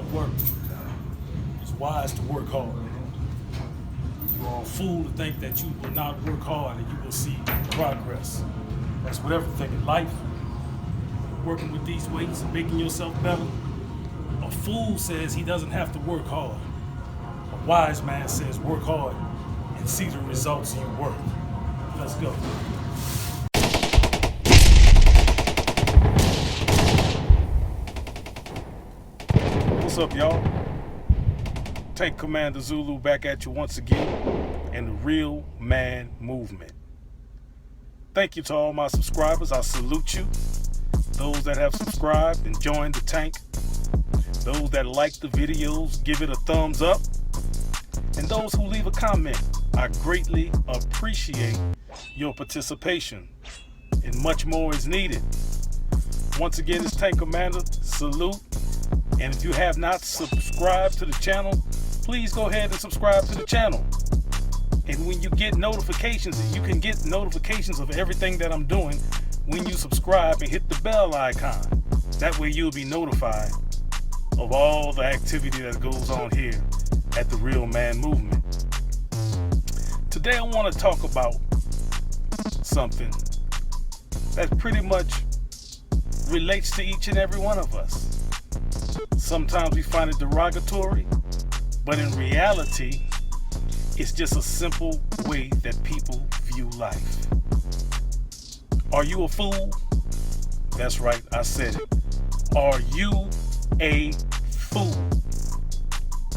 hard work. It's wise to work hard. You are a fool to think that you will not work hard and you will see progress. That's with everything in life. Working with these weights and making yourself better. A fool says he doesn't have to work hard. A wise man says work hard and see the results of your work. Let's go. What's up, y'all? Tank Commander Zulu back at you once again in the Real Man Movement. Thank you to all my subscribers. I salute you. Those that have subscribed and joined the tank. Those that like the videos, give it a thumbs up. And those who leave a comment, I greatly appreciate your participation. And much more is needed. Once again, it's Tank Commander. Salute. And if you have not subscribed to the channel, please go ahead and subscribe to the channel. And when you get notifications, you can get notifications of everything that I'm doing when you subscribe and hit the bell icon. That way you'll be notified of all the activity that goes on here at the Real Man Movement. Today I want to talk about something that pretty much relates to each and every one of us. Sometimes we find it derogatory, but in reality, it's just a simple way that people view life. Are you a fool? That's right, I said it. Are you a fool?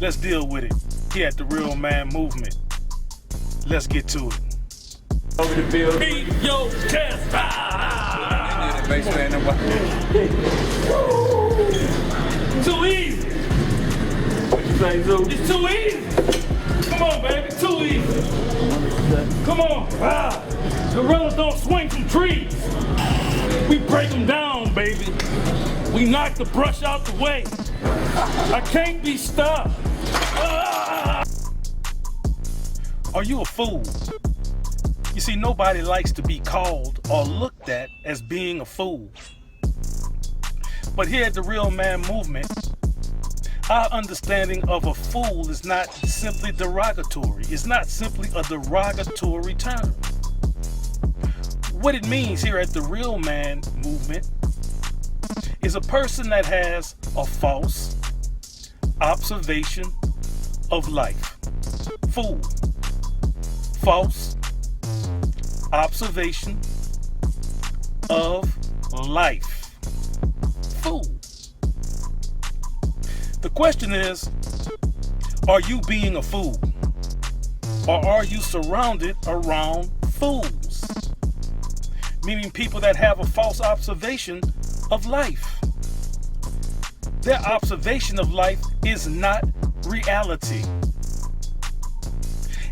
Let's deal with it here at the Real Man Movement. Let's get to it. Over the field. Beat your chest. Too easy. What you say, Zulu? It's too easy. Come on, baby. Too easy. Come on. Gorillas don't swing from trees. We break them down, baby. We knock the brush out the way. I can't be stopped. Are you a fool? You see, nobody likes to be called or looked at as being a fool. But here at the Real Man Movement, our understanding of a fool is not simply derogatory. It's not simply a derogatory term. What it means here at the Real Man Movement is a person that has a false observation of life. Fool. False observation of life. Fool. The question is, are you being a fool? Or are you surrounded around fools? Meaning people that have a false observation of life. Their observation of life is not reality.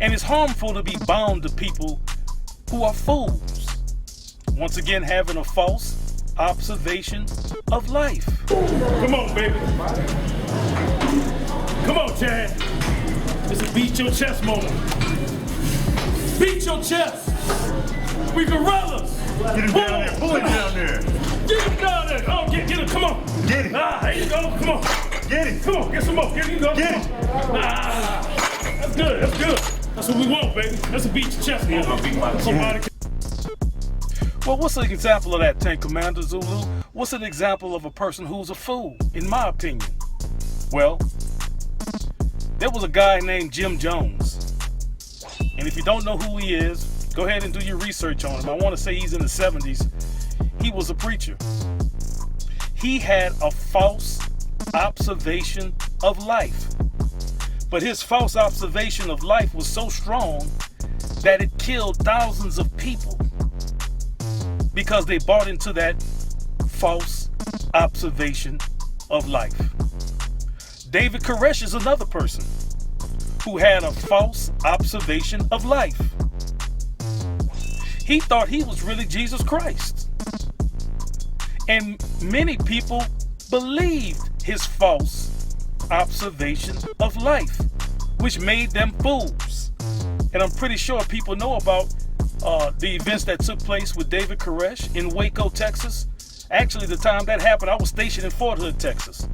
And it's harmful to be bound to people who are fools. Once again, having a false observation of life. Come on, baby. Come on, Chad. This is beat your chest moment. Beat your chest. We gorillas. Get him down there. Pull him down there. Get him down there. Oh, get him. Come on. Get him. There you go. Come on. Get him. Come on. Get some more. Get him. Go. Get him. That's good. That's good. That's what we want, baby. That's a beat your chest moment. Somebody. Well, what's an example of that, Tank Commander Zulu? What's an example of a person who's a fool, in my opinion? Well, there was a guy named Jim Jones. And if you don't know who he is, go ahead and do your research on him. I want to say he's in the 70s. He was a preacher. He had a false observation of life. But his false observation of life was so strong that it killed thousands of people because they bought into that false observation of life. David Koresh is another person who had a false observation of life. He thought he was really Jesus Christ. And many people believed his false observation of life, which made them fools. And I'm pretty sure people know about the events that took place with David Koresh in Waco, Texas, Actually, the time that happened, I was stationed in Fort Hood, Texas,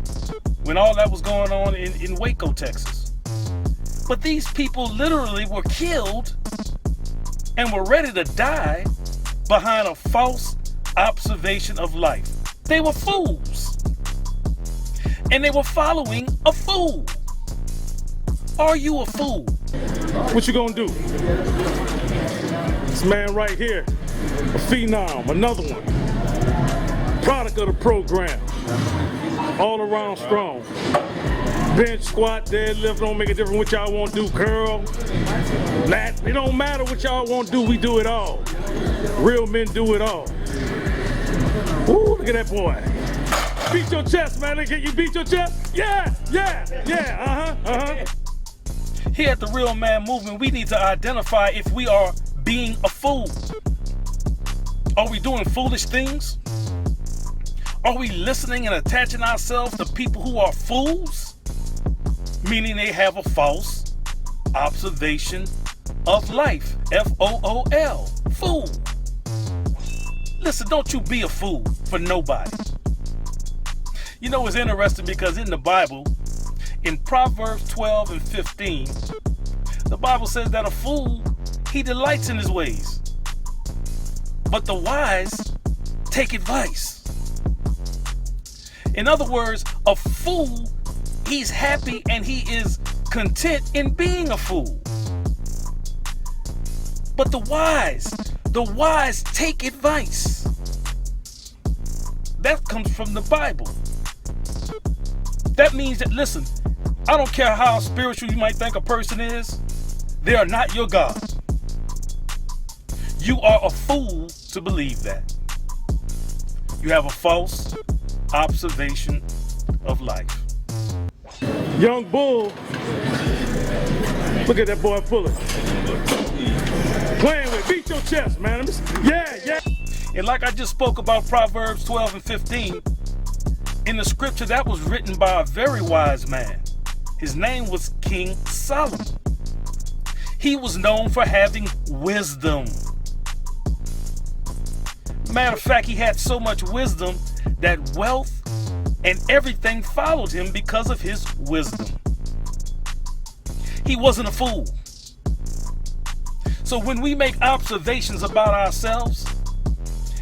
when all that was going on in Waco, Texas. But these people literally were killed and were ready to die behind a false observation of life. They were fools. And they were following a fool. Are you a fool? What you gonna do? This man right here, a phenom, another one. Product of the program. All around strong. Bench, squat, deadlift, don't make a difference what y'all want to do. Curl, lat, it don't matter what y'all want to do, we do it all. Real men do it all. Ooh, look at that boy. Beat your chest, man. Can you beat your chest? Yeah. Here at the Real Man Movement, we need to identify if we are being a fool. Are we doing foolish things? Are we listening and attaching ourselves to people who are fools? Meaning they have a false observation of life. F.O.O.L. Fool. Listen, don't you be a fool for nobody. You know, it's interesting because in the Bible, in Proverbs 12 and 15, the Bible says that a fool, he delights in his ways, but the wise take advice. In other words, a fool, he's happy and he is content in being a fool. But the wise take advice. That comes from the Bible. That means that, listen, I don't care how spiritual you might think a person is, they are not your God. You are a fool to believe that. You have a false observation of life. Young bull. Look at that boy Fuller. Playing with, beat your chest, man. Yeah. And like I just spoke about Proverbs 12 and 15, in the scripture that was written by a very wise man. His name was King Solomon. He was known for having wisdom. Matter of fact, he had so much wisdom that wealth and everything followed him because of his wisdom. He wasn't a fool. So when we make observations about ourselves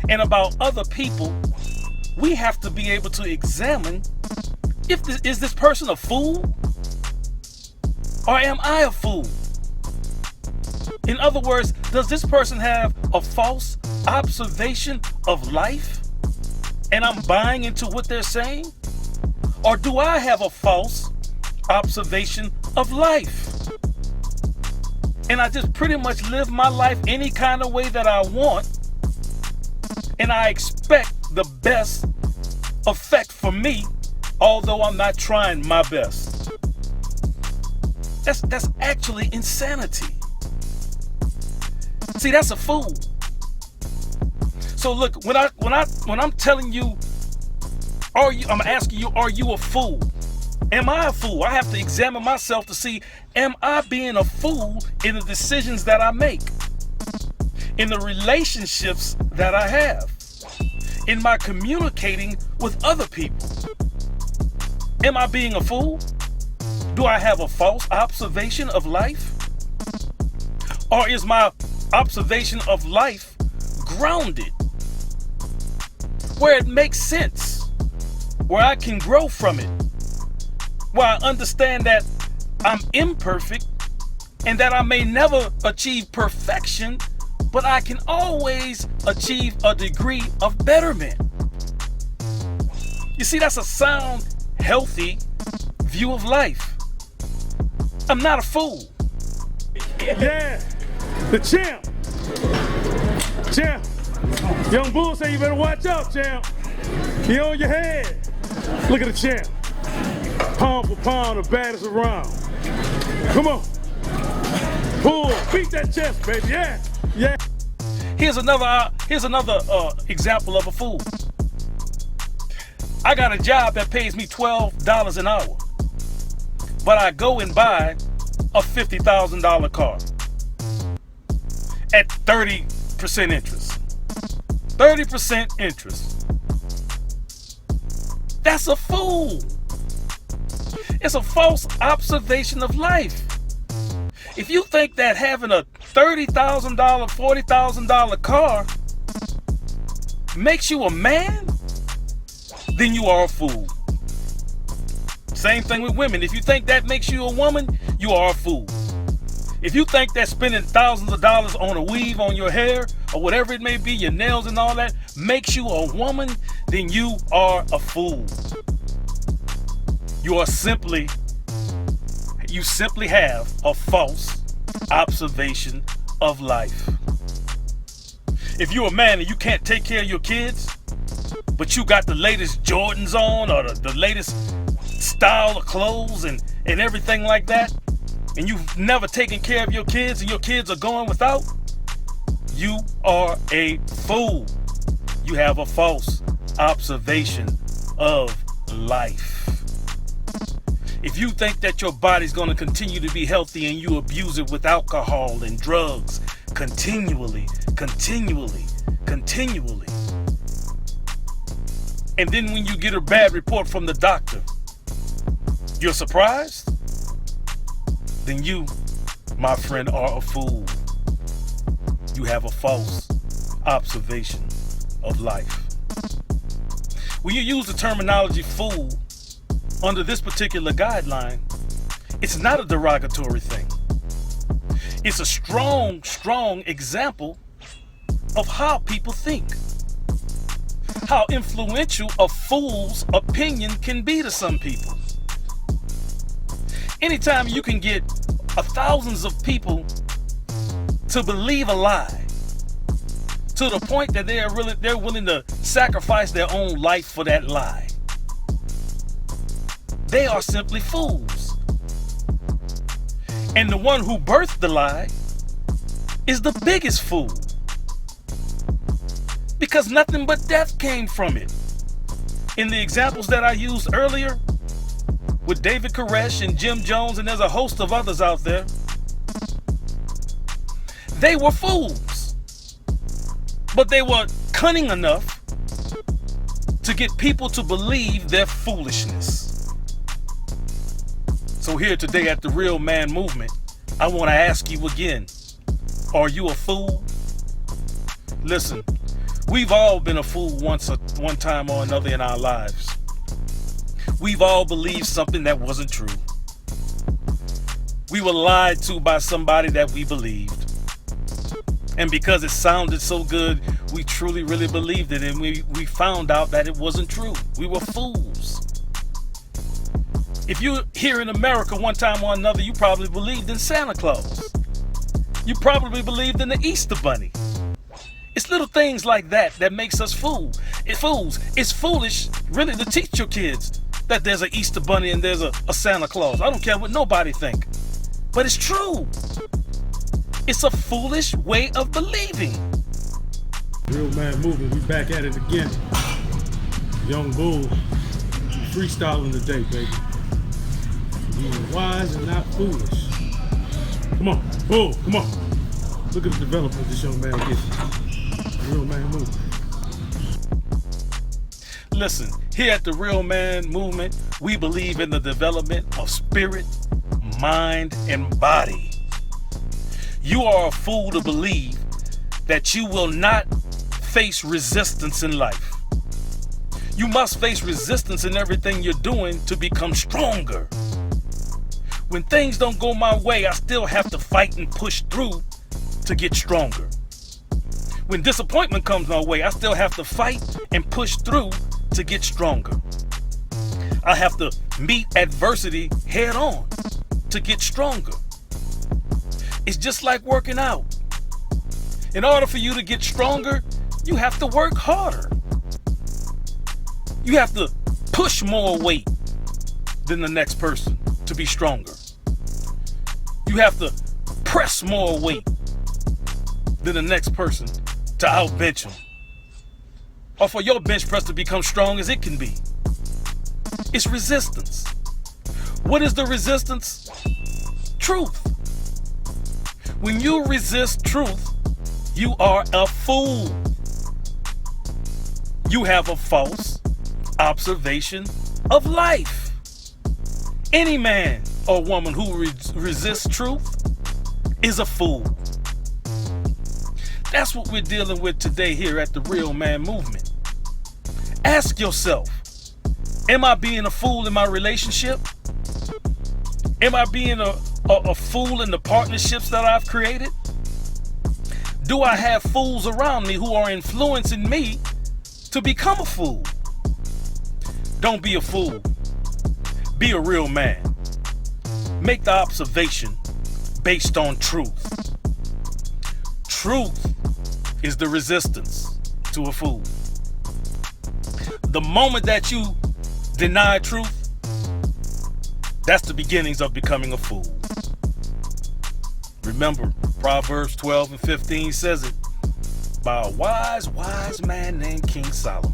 and about other people, we have to be able to examine is this person a fool? Or am I a fool? In other words, does this person have a false observation of life and I'm buying into what they're saying? Or do I have a false observation of life and I just pretty much live my life any kind of way that I want, and I expect the best effect for me, although I'm not trying my best? That's actually insanity. See, that's a fool. So look, when I'm telling you, I'm asking you, are you a fool? Am I a fool? I have to examine myself to see, am I being a fool in the decisions that I make, in the relationships that I have, in my communicating with other people? Am I being a fool? Do I have a false observation of life? Or is my observation of life grounded, where it makes sense, where I can grow from it, where I understand that I'm imperfect and that I may never achieve perfection, but I can always achieve a degree of betterment? You see, that's a sound, healthy view of life. I'm not a fool. Yeah, the champ. Young bull say you better watch out, champ. He on your head. Look at the champ. Pound for pound, the baddest around. Come on. Bull, beat that chest, baby. Yeah. Here's another example of a fool. I got a job that pays me $12 an hour, but I go and buy a $50,000 car at 30% interest. 30% interest. That's a fool. It's a false observation of life. If you think that having a $30,000, $40,000 car makes you a man, then you are a fool. Same thing with women. If you think that makes you a woman, you are a fool. If you think that spending thousands of dollars on a weave on your hair or whatever it may be, your nails and all that, makes you a woman, then you are a fool. You simply have a false observation of life. If you're a man and you can't take care of your kids, but you got the latest Jordans on or the latest style of clothes and everything like that, and you've never taken care of your kids and your kids are going without, you are a fool. You have a false observation of life. If you think that your body's going to continue to be healthy and you abuse it with alcohol and drugs continually, and then when you get a bad report from the doctor, you're surprised? Then you, my friend, are a fool. You have a false observation of life. When you use the terminology fool under this particular guideline, it's not a derogatory thing. It's a strong example of how people think. How influential a fool's opinion can be to some people. Anytime you can get thousands of people to believe a lie to the point that they're willing to sacrifice their own life for that lie, they are simply fools. And the one who birthed the lie is the biggest fool, because nothing but death came from it. In the examples that I used earlier with David Koresh and Jim Jones, and there's a host of others out there, they were fools, but they were cunning enough to get people to believe their foolishness. So here today at the Real Man Movement, I want to ask you again, are you a fool? Listen, we've all been a fool one time or another in our lives. We've all believed something that wasn't true. We were lied to by somebody that we believed. And because it sounded so good, we truly, really believed it, and we found out that it wasn't true. We were fools. If you're here in America one time or another, you probably believed in Santa Claus. You probably believed in the Easter Bunny. It's little things like that makes us fools. It's foolish, really, to teach your kids that there's an Easter Bunny and there's a Santa Claus. I don't care what nobody think. But it's true. It's a foolish way of believing. Real Man Movement, we back at it again. Young Bull, freestyling today, baby. Being wise and not foolish. Come on, Bull, come on. Look at the development this young man gets. Real Man Movement. Listen, here at the Real Man Movement, we believe in the development of spirit, mind, and body. You are a fool to believe that you will not face resistance in life. You must face resistance in everything you're doing to become stronger. When things don't go my way, I still have to fight and push through to get stronger. When disappointment comes my way, I still have to fight and push through to get stronger. I have to meet adversity head on to get stronger. It's just like working out. In order for you to get stronger, you have to work harder. You have to push more weight than the next person to be stronger. You have to press more weight than the next person to outbench them, or for your bench press to become strong as it can be. It's resistance. What is the resistance? Truth. When you resist truth, you are a fool. You have a false observation of life. Any man or woman who resists truth is a fool. That's what we're dealing with today here at the Real Man Movement. Ask yourself, am I being a fool in my relationship? Am I being a fool in the partnerships that I've created? Do I have fools around me who are influencing me to become a fool? Don't be a fool. Be a real man. Make the observation based on truth. Truth is the resistance to a fool. The moment that you deny truth, that's the beginnings of becoming a fool. Remember, Proverbs 12 and 15 says it by a wise man named King Solomon.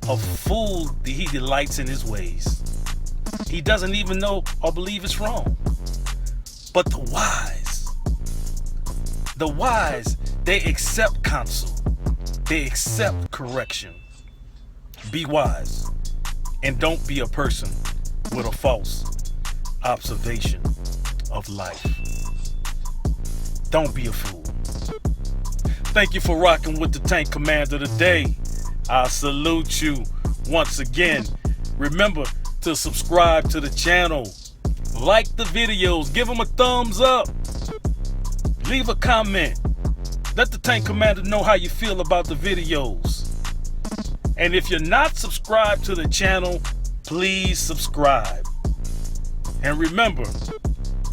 A fool, he delights in his ways. He doesn't even know or believe it's wrong. But the wise, they accept counsel. They accept correction. Be wise and don't be a person with a false observation of life. Don't be a fool. Thank you for rocking with the Tank Commander today. I salute you once again. Remember to subscribe to the channel. Like the videos. Give them a thumbs up. Leave a comment. Let the Tank Commander know how you feel about the videos. And if you're not subscribed to the channel, please subscribe. And remember,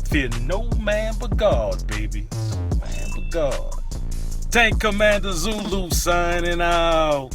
fear no man but God, baby. No man but God. Tank Commander Zulu signing out.